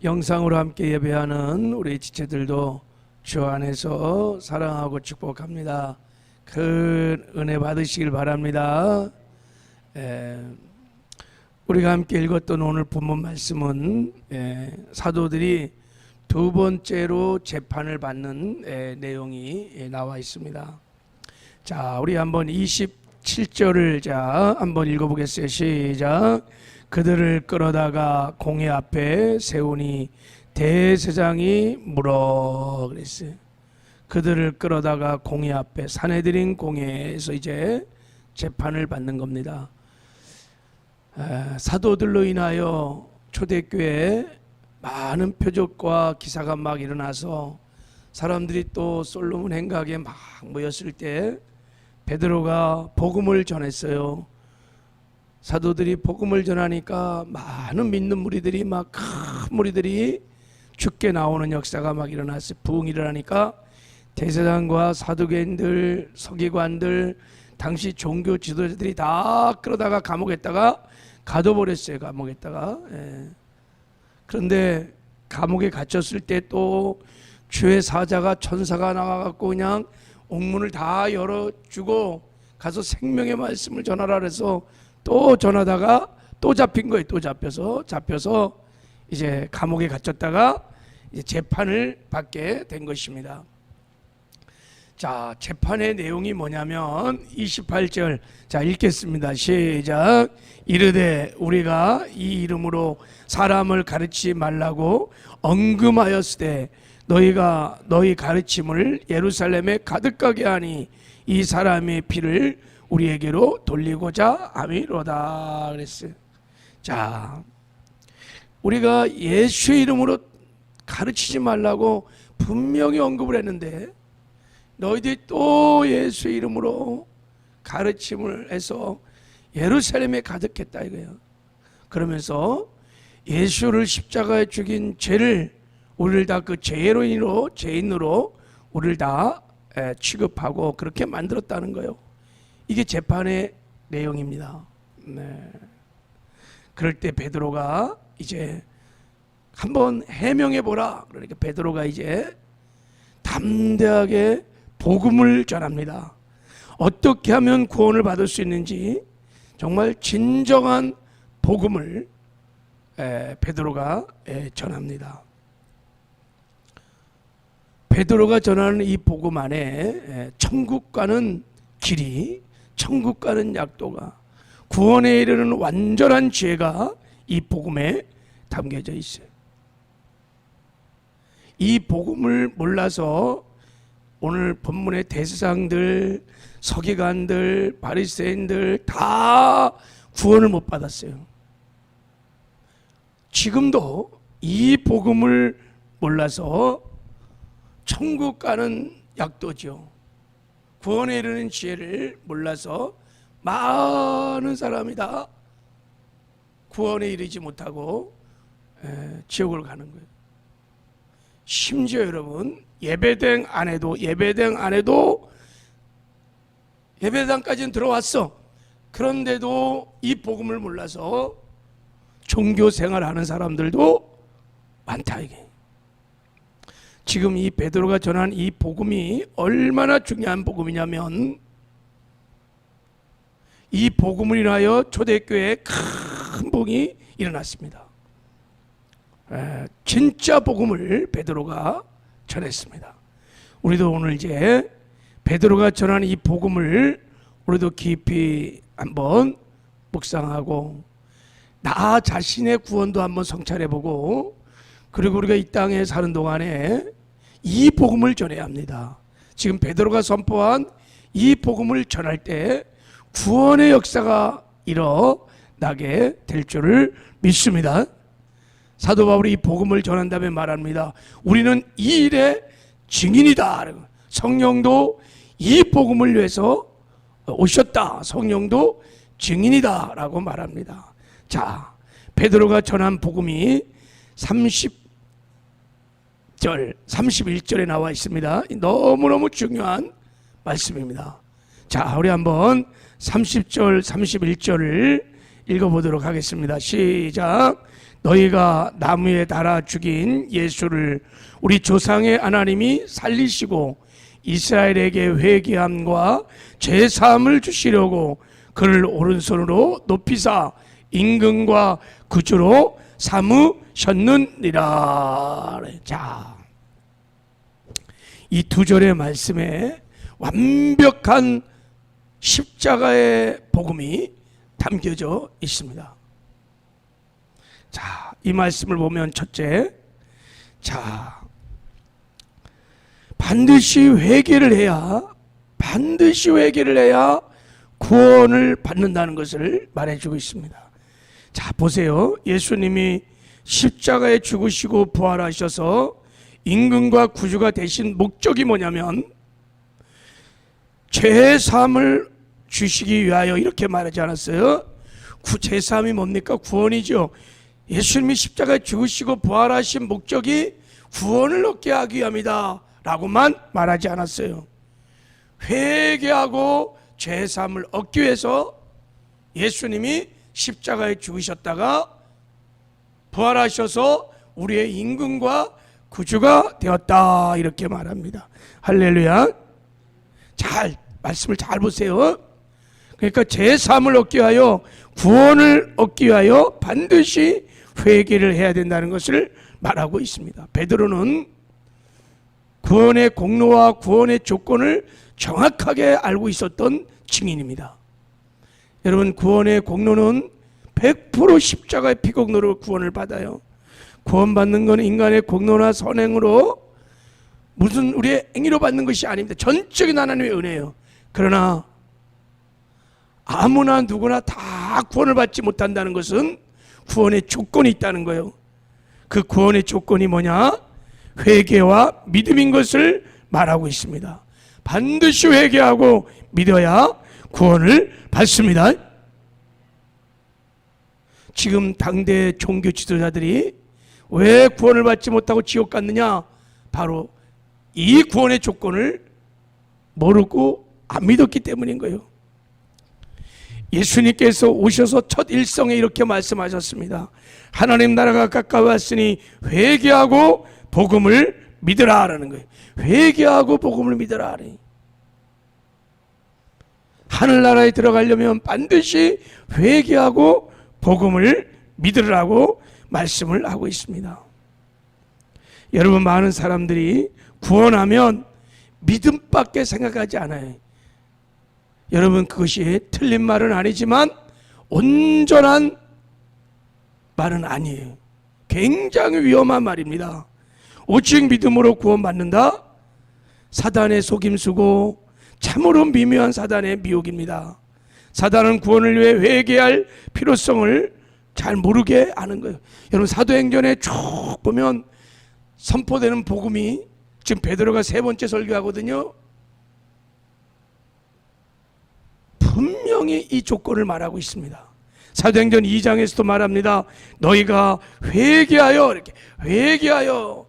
영상으로 함께 예배하는 우리 지체들도 주 안에서 사랑하고 축복합니다. 큰 은혜 받으시길 바랍니다. 우리가 함께 읽었던 오늘 본문 말씀은 사도들이 두 번째로 재판을 받는 내용이 나와 있습니다. 자, 우리 한번 27절을 한번 읽어보겠어요. 시작. 그들을 끌어다가 공회 앞에 세우니 대제사장이 물어 그랬어요. 그들을 끌어다가 공회 앞에, 산헤드린 공회에서 이제 재판을 받는 겁니다. 사도들로 인하여 초대교회에 많은 표적과 기사가 막 일어나서 사람들이 또 솔로몬 행각에 막 모였을 때 베드로가 복음을 전했어요. 사도들이 복음을 전하니까 많은 믿는 무리들이 막 큰 무리들이 죽게 나오는 역사가 막 일어났어요. 부흥이 일어나니까 대제사장과 사두개인들, 서기관들, 당시 종교 지도자들이 다 끌어다가 감옥에다가 가둬버렸어요. 감옥에다가. 그런데 감옥에 갇혔을 때 또 주의 사자가, 천사가 나와갖고 그냥 옥문을 다 열어주고 가서 생명의 말씀을 전하라 그래서 또 전하다가 또 잡힌 거예요. 또 잡혀서 이제 감옥에 갇혔다가 이제 재판을 받게 된 것입니다. 자, 재판의 내용이 뭐냐면 28절 자 읽겠습니다. 시작. 이르되 우리가 이 이름으로 사람을 가르치지 말라고 언금하였으되 너희가 너희 가르침을 예루살렘에 가득하게 하니 이 사람의 피를 우리에게로 돌리고자 함이로다 그랬어요. 자, 우리가 예수의 이름으로 가르치지 말라고 분명히 언급을 했는데 너희들이 또 예수의 이름으로 가르침을 해서 예루살렘에 가득했다 이거예요. 그러면서 예수를 십자가에 죽인 죄를 우리를 다 그 죄인으로 우리를 다 취급하고 그렇게 만들었다는 거예요. 이게 재판의 내용입니다. 네. 그럴 때 베드로가 이제 한번 해명해 보라. 그러니까 베드로가 이제 담대하게 복음을 전합니다. 어떻게 하면 구원을 받을 수 있는지 정말 진정한 복음을 베드로가 전합니다. 베드로가 전하는 이 복음 안에 천국 가는 길이, 천국 가는 약도가, 구원에 이르는 완전한 지혜가 이 복음에 담겨져 있어요. 이 복음을 몰라서 오늘 본문의 대제사장들, 서기관들, 바리새인들 다 구원을 못 받았어요. 지금도 이 복음을 몰라서 천국 가는 약도죠. 구원에 이르는 지혜를 몰라서 많은 사람이 다 구원에 이르지 못하고 지옥을 가는 거예요. 심지어 여러분 예배당 안에도 예배당까지는 들어왔어. 그런데도 이 복음을 몰라서 종교 생활하는 사람들도 많다 이게. 지금 이 베드로가 전한 이 복음이 얼마나 중요한 복음이냐면 이 복음을 인하여 초대교회에 큰 복이 일어났습니다. 진짜 복음을 베드로가 전했습니다. 우리도 오늘 이제 베드로가 전하는 이 복음을 우리도 깊이 한번 묵상하고 나 자신의 구원도 한번 성찰해보고 그리고 우리가 이 땅에 사는 동안에 이 복음을 전해야 합니다. 지금 베드로가 선포한 이 복음을 전할 때 구원의 역사가 일어나게 될 줄을 믿습니다. 사도 바울이 이 복음을 전한 다음에 말합니다. 우리는 이 일의 증인이다. 성령도 이 복음을 위해서 오셨다. 성령도 증인이다 라고 말합니다. 자, 베드로가 전한 복음이 31절에 나와 있습니다. 너무너무 중요한 말씀입니다. 자, 우리 한번 30절, 31절을 읽어보도록 하겠습니다. 시작. 너희가 나무에 달아 죽인 예수를 우리 조상의 하나님이 살리시고 이스라엘에게 회개함과 죄사함을 주시려고 그를 오른손으로 높이사 임금과 구주로 삼으셨느니라. 자, 이 두 절의 말씀에 완벽한 십자가의 복음이 담겨져 있습니다. 자, 이 말씀을 보면 첫째, 자, 반드시 회개를 해야 구원을 받는다는 것을 말해주고 있습니다. 자, 보세요. 예수님이 십자가에 죽으시고 부활하셔서 임금과 구주가 되신 목적이 뭐냐면 죄사함을 주시기 위하여 이렇게 말하지 않았어요? 죄사함이 뭡니까? 구원이죠. 예수님이 십자가에 죽으시고 부활하신 목적이 구원을 얻게 하기 위함이다 라고만 말하지 않았어요. 회개하고 죄사함을 얻기 위해서 예수님이 십자가에 죽으셨다가 부활하셔서 우리의 임금과 구주가 되었다 이렇게 말합니다. 할렐루야. 말씀을 잘 보세요. 그러니까 죄사함을 얻기 위하여, 구원을 얻기 위하여 반드시 회개를 해야 된다는 것을 말하고 있습니다. 베드로는 구원의 공로와 구원의 조건을 정확하게 알고 있었던 증인입니다. 여러분, 구원의 공로는 100% 십자가의 피공로로 구원을 받아요. 구원받는 것은 인간의 공로나 선행으로 무슨 우리의 행위로 받는 것이 아닙니다. 전적인 하나님의 은혜예요. 그러나 아무나 누구나 다 구원을 받지 못한다는 것은 구원의 조건이 있다는 거예요. 그 구원의 조건이 뭐냐? 회개와 믿음인 것을 말하고 있습니다. 반드시 회개하고 믿어야 구원을 받습니다. 지금 당대 종교 지도자들이 왜 구원을 받지 못하고 지옥 갔느냐? 바로 이 구원의 조건을 모르고 안 믿었기 때문인 거예요. 예수님께서 오셔서 첫 일성에 이렇게 말씀하셨습니다. 하나님 나라가 가까이 왔으니 회개하고 복음을 믿으라 라는 거예요. 회개하고 복음을 믿으라 하니, 하늘나라에 들어가려면 반드시 회개하고 복음을 믿으라고 말씀을 하고 있습니다. 여러분, 많은 사람들이 구원하면 믿음밖에 생각하지 않아요. 여러분, 그것이 틀린 말은 아니지만 온전한 말은 아니에요. 굉장히 위험한 말입니다. 오직 믿음으로 구원받는다? 사단의 속임수고 참으로 미묘한 사단의 미혹입니다. 사단은 구원을 위해 회개할 필요성을 잘 모르게 하는 거예요. 여러분, 사도행전에 쭉 보면 선포되는 복음이, 지금 베드로가 3번째 설교하거든요. 분명히 이 조건을 말하고 있습니다. 사도행전 2장에서도 말합니다. 너희가 회개하여, 이렇게 회개하여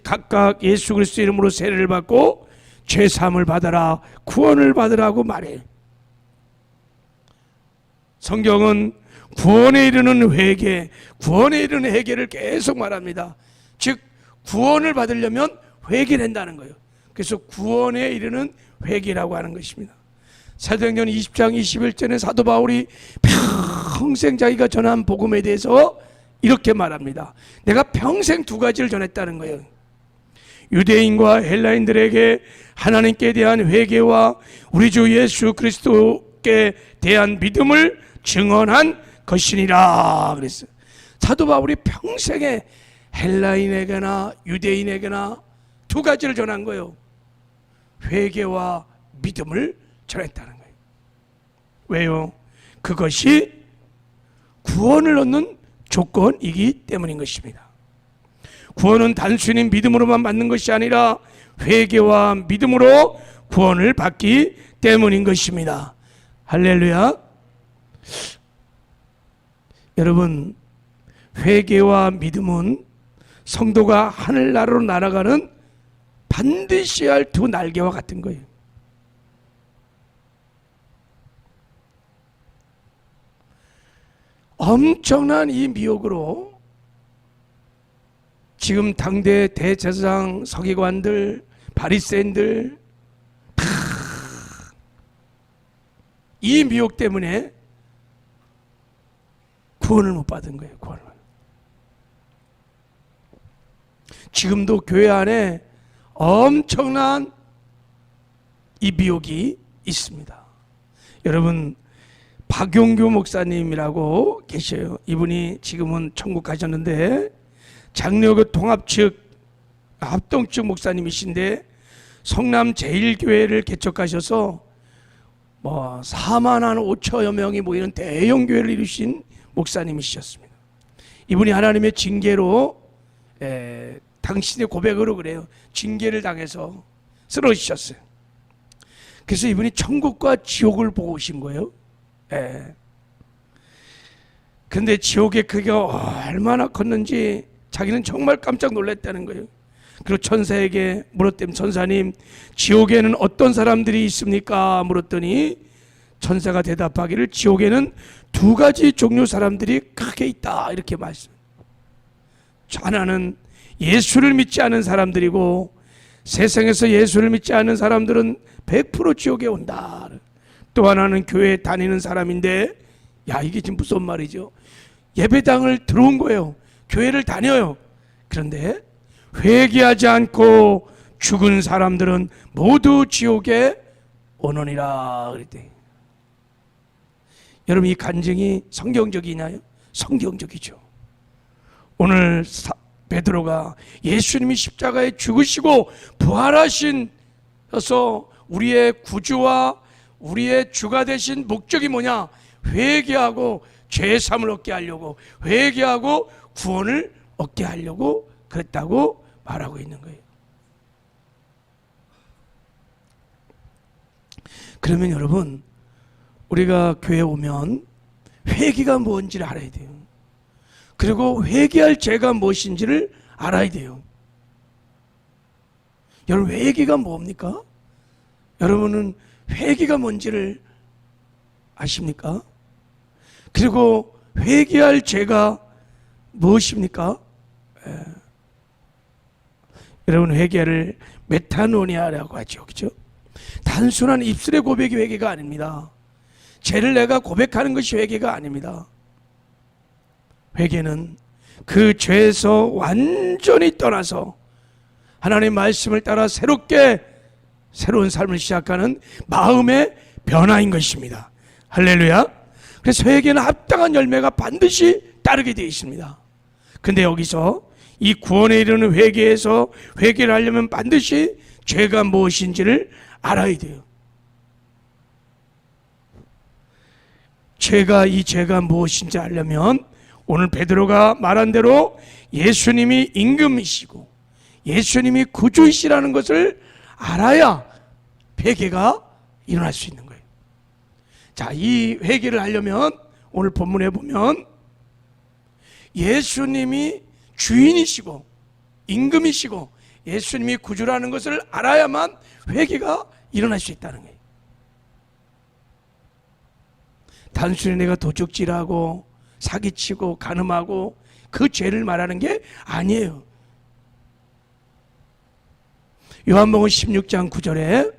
각각 예수 그리스도 이름으로 세례를 받고 죄사함을 받아라, 구원을 받으라고 말해요. 성경은 구원에 이르는 회개, 구원에 이르는 회개를 계속 말합니다. 즉 구원을 받으려면 회개를 한다는 거예요. 그래서 구원에 이르는 회개라고 하는 것입니다. 사도행전 20장 21절에 사도 바울이 평생 자기가 전한 복음에 대해서 이렇게 말합니다. 내가 평생 2가지를 전했다는 거예요. 유대인과 헬라인들에게 하나님께 대한 회개와 우리 주 예수 그리스도께 대한 믿음을 증언한 것이니라 그랬어요. 사도 바울이 평생에 헬라인에게나 유대인에게나 2가지를 전한 거예요. 회개와 믿음을 전했다는 거예요. 왜요? 그것이 구원을 얻는 조건이기 때문인 것입니다. 구원은 단순히 믿음으로만 받는 것이 아니라 회개와 믿음으로 구원을 받기 때문인 것입니다. 할렐루야. 여러분, 회개와 믿음은 성도가 하늘나라로 날아가는 반드시 할 2 날개와 같은 거예요. 엄청난 이 미혹으로 지금 당대 대제사장 서기관들 바리새인들 다 이 미혹 때문에 구원을 못 받은 거예요. 구원을. 지금도 교회 안에 엄청난 이 미혹이 있습니다. 여러분, 박용규 목사님이라고 계셔요. 이분이 지금은 천국 가셨는데 장로교 통합 측 합동 측 목사님이신데 성남 제일교회를 개척하셔서 4만 한 5천여 명이 모이는 대형 교회를 이루신 목사님이셨습니다. 이분이 하나님의 징계로 당신의 고백으로 그래요. 징계를 당해서 쓰러지셨어요. 그래서 이분이 천국과 지옥을 보고 오신 거예요. 근데 지옥의 크기가 얼마나 컸는지 자기는 정말 깜짝 놀랐다는 거예요. 그리고 천사에게 물었더니 천사님, 지옥에는 어떤 사람들이 있습니까? 물었더니 천사가 대답하기를 지옥에는 두 가지 종류 사람들이 크게 있다 이렇게 말씀. 하나는 예수를 믿지 않은 사람들이고 세상에서 예수를 믿지 않은 사람들은 100% 지옥에 온다. 또 하나는 교회에 다니는 사람인데, 야, 이게 지금 무슨 말이죠? 예배당을 들어온 거예요. 교회를 다녀요. 그런데 회개하지 않고 죽은 사람들은 모두 지옥에 오느니라 그랬대. 여러분, 이 간증이 성경적이냐요? 성경적이죠. 오늘 베드로가 예수님이 십자가에 죽으시고 부활하신 서 우리의 구주와 우리의 주가 되신 목적이 뭐냐? 회개하고 죄사함을 얻게 하려고, 회개하고 구원을 얻게 하려고 그랬다고 말하고 있는 거예요. 그러면 여러분, 우리가 교회에 오면 회개가 뭔지를 알아야 돼요. 그리고 회개할 죄가 무엇인지를 알아야 돼요. 여러분, 회개가 뭡니까? 여러분은 회개가 뭔지를 아십니까? 그리고 회개할 죄가 무엇입니까? 여러분, 회개를 메타노니아라고 하죠. 그죠? 단순한 입술의 고백이 회개가 아닙니다. 죄를 내가 고백하는 것이 회개가 아닙니다. 회개는 그 죄에서 완전히 떠나서 하나님의 말씀을 따라 새로운 삶을 시작하는 마음의 변화인 것입니다. 할렐루야. 그래서 회개는 합당한 열매가 반드시 따르게 되어 있습니다. 근데 여기서 이 구원에 이르는 회개에서 회개를 하려면 반드시 죄가 무엇인지를 알아야 돼요. 이 죄가 무엇인지 알려면 오늘 베드로가 말한 대로 예수님이 임금이시고 예수님이 구주이시라는 것을 알아야 회개가 일어날 수 있는 거예요. 자, 이 회개를 하려면 오늘 본문에 보면 예수님이 주인이시고 임금이시고 예수님이 구주라는 것을 알아야만 회개가 일어날 수 있다는 거예요. 단순히 내가 도적질하고 사기치고 간음하고 그 죄를 말하는 게 아니에요. 요한복음 16장 9절에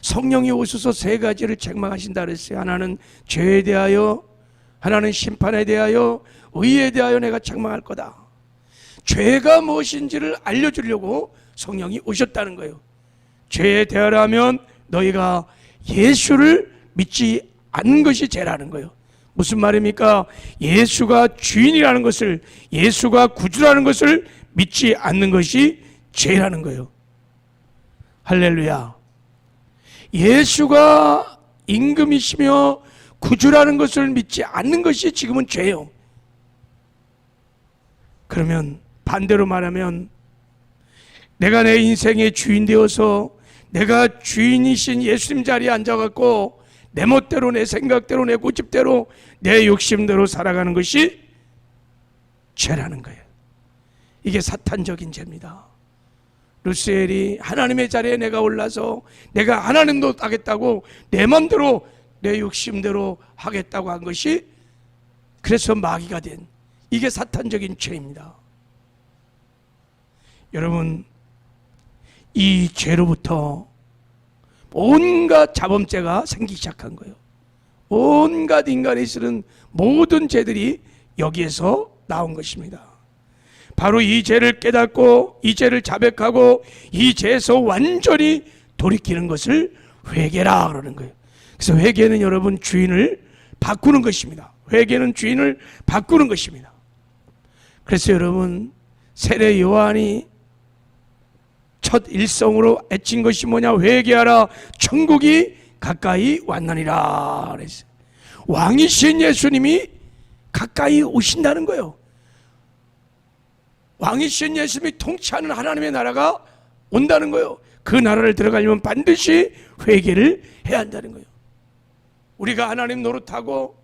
성령이 오셔서 세 가지를 책망하신다 그랬어요. 하나는 죄에 대하여, 하나는 심판에 대하여, 의에 대하여 내가 책망할 거다. 죄가 무엇인지를 알려주려고 성령이 오셨다는 거예요. 죄에 대하라면 너희가 예수를 믿지 않는 것이 죄라는 거예요. 무슨 말입니까? 예수가 주인이라는 것을, 예수가 구주라는 것을 믿지 않는 것이 죄라는 거예요. 할렐루야. 예수가 임금이시며 구주라는 것을 믿지 않는 것이 지금은 죄예요. 그러면 반대로 말하면 내가 내 인생의 주인 되어서 내가 주인이신 예수님 자리에 앉아갖고 내 멋대로, 내 생각대로, 내 고집대로, 내 욕심대로 살아가는 것이 죄라는 거예요. 이게 사탄적인 죄입니다. 루시엘이 하나님의 자리에 내가 올라서 내가 하나님도 하겠다고 내 맘대로 내 욕심대로 하겠다고 한 것이, 그래서 마귀가 된, 이게 사탄적인 죄입니다. 여러분, 이 죄로부터 온갖 자범죄가 생기기 시작한 거예요. 온갖 인간이 쓰는 모든 죄들이 여기에서 나온 것입니다. 바로 이 죄를 깨닫고 이 죄를 자백하고 이 죄에서 완전히 돌이키는 것을 회개라 그러는 거예요. 그래서 회개는 여러분 주인을 바꾸는 것입니다. 회개는 주인을 바꾸는 것입니다. 그래서 여러분, 세례 요한이 첫 일성으로 애친 것이 뭐냐? 회개하라, 천국이 가까이 왔느니라 그랬어요. 왕이신 예수님이 가까이 오신다는 거예요. 왕이신 예수님이 통치하는 하나님의 나라가 온다는 거예요. 그 나라를 들어가려면 반드시 회개를 해야 한다는 거예요. 우리가 하나님 노릇하고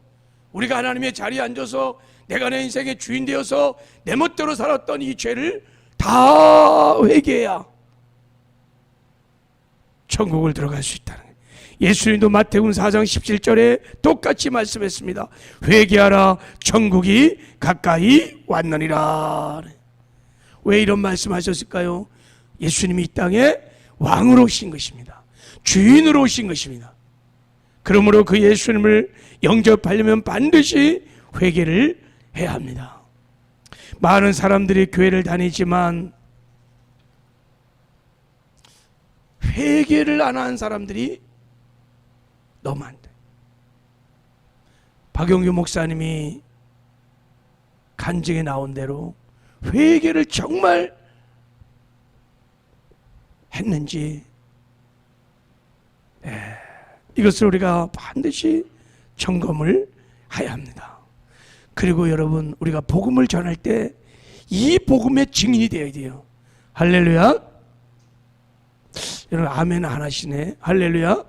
우리가 하나님의 자리에 앉아서 내가 내 인생의 주인 되어서 내 멋대로 살았던 이 죄를 다 회개해야 천국을 들어갈 수 있다는 거예요. 예수님도 마태복음 4장 17절에 똑같이 말씀했습니다. 회개하라, 천국이 가까이 왔느니라. 왜 이런 말씀하셨을까요? 예수님이 이 땅에 왕으로 오신 것입니다. 주인으로 오신 것입니다. 그러므로 그 예수님을 영접하려면 반드시 회개를 해야 합니다. 많은 사람들이 교회를 다니지만 회개를 안 한 사람들이 너무 많대. 박영규 목사님이 간증에 나온 대로 회개를 정말 했는지, 이것을 우리가 반드시 점검을 해야 합니다. 그리고 여러분, 우리가 복음을 전할 때 이 복음의 증인이 되어야 돼요. 할렐루야. 여러분, 아멘 안 하시네. 할렐루야.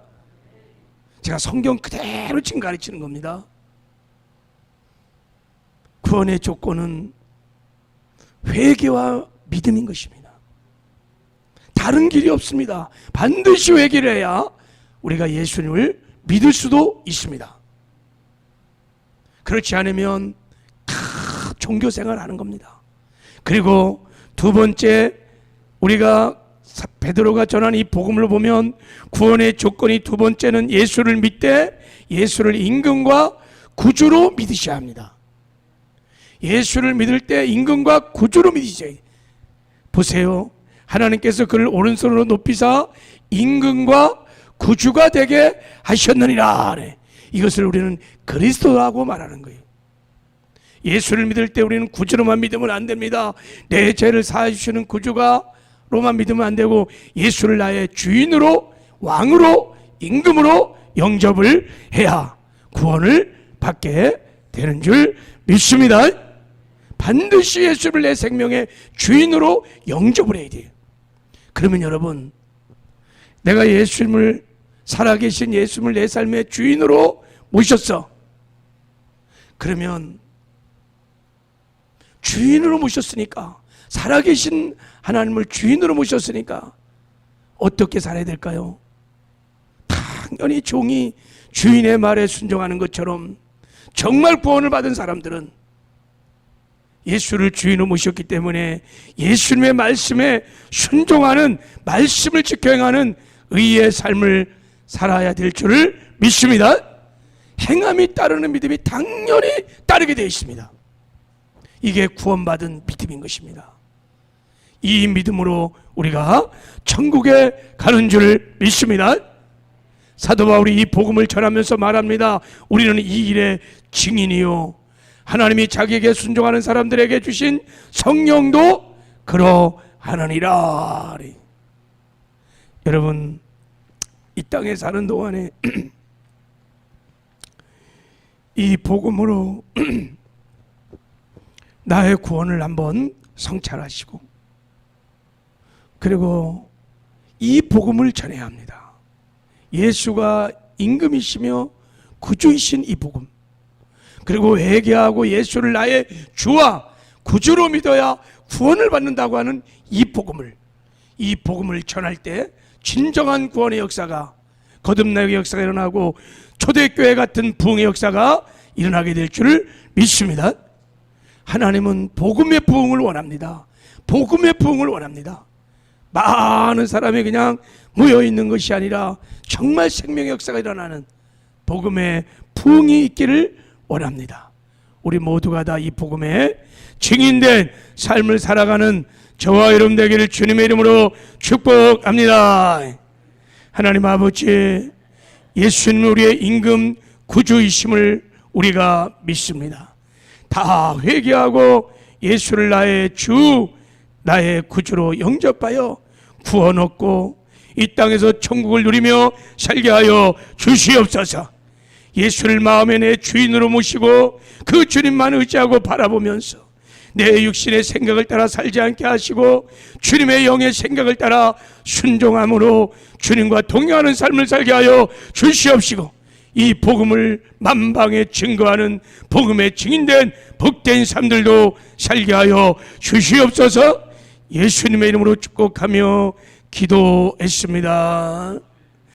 제가 성경 그대로 지금 가르치는 겁니다. 구원의 조건은 회개와 믿음인 것입니다. 다른 길이 없습니다. 반드시 회개를 해야 우리가 예수님을 믿을 수도 있습니다. 그렇지 않으면 다 종교생활 하는 겁니다. 그리고 두 번째, 우리가 베드로가 전한 이 복음을 보면 구원의 조건이 두 번째는 예수를 믿되 예수를 임금과 구주로 믿으셔야 합니다. 예수를 믿을 때 임금과 구주로 믿으셔야 해요. 보세요. 하나님께서 그를 오른손으로 높이사 임금과 구주가 되게 하셨느니라. 이것을 우리는 그리스도라고 말하는 거예요. 예수를 믿을 때 우리는 구주로만 믿으면 안 됩니다. 내 죄를 사해 주시는 구주가로만 믿으면 안 되고 예수를 나의 주인으로, 왕으로, 임금으로 영접을 해야 구원을 받게 되는 줄 믿습니다. 반드시 예수를 내 생명의 주인으로 영접을 해야 돼요. 그러면 여러분, 내가 예수님을, 살아계신 예수님을 내 삶의 주인으로 모셨어. 그러면 주인으로 모셨으니까, 살아계신 하나님을 주인으로 모셨으니까 어떻게 살아야 될까요? 당연히 종이 주인의 말에 순종하는 것처럼 정말 구원을 받은 사람들은 예수를 주인으로 모셨기 때문에 예수님의 말씀에 순종하는, 말씀을 지켜 행하는 의의 삶을 살아야 될 줄을 믿습니다. 행함이 따르는 믿음이 당연히 따르게 되어 있습니다. 이게 구원받은 믿음인 것입니다. 이 믿음으로 우리가 천국에 가는 줄 믿습니다. 사도 바울이 이 복음을 전하면서 말합니다. 우리는 이 일의 증인이요, 하나님이 자기에게 순종하는 사람들에게 주신 성령도 그러하느니라. 여러분, 이 땅에 사는 동안에 이 복음으로 나의 구원을 한번 성찰하시고, 그리고 이 복음을 전해야 합니다. 예수가 임금이시며 구주이신 이 복음, 그리고 회개하고 예수를 나의 주와 구주로 믿어야 구원을 받는다고 하는 이 복음을 전할 때 진정한 구원의 역사가, 거듭나의 역사가 일어나고 초대교회 같은 부흥의 역사가 일어나게 될 줄을 믿습니다. 하나님은 복음의 부흥을 원합니다. 복음의 부흥을 원합니다. 많은 사람이 그냥 모여있는 것이 아니라 정말 생명의 역사가 일어나는 복음의 부흥이 있기를 원합니다. 우리 모두가 다 이 복음에 증인된 삶을 살아가는 저와 여러분 되기를 주님의 이름으로 축복합니다. 하나님 아버지, 예수님 우리의 임금 구주이심을 우리가 믿습니다. 다 회개하고 예수를 나의 주, 나의 구주로 영접하여 구원 얻고 이 땅에서 천국을 누리며 살게 하여 주시옵소서. 예수를 마음에 내 주인으로 모시고 그 주님만 의지하고 바라보면서 내 육신의 생각을 따라 살지 않게 하시고 주님의 영의 생각을 따라 순종함으로 주님과 동행하는 삶을 살게 하여 주시옵시고, 이 복음을 만방에 증거하는 복음의 증인된 복된 삶들도 살게 하여 주시옵소서. 예수님의 이름으로 축복하며 기도했습니다.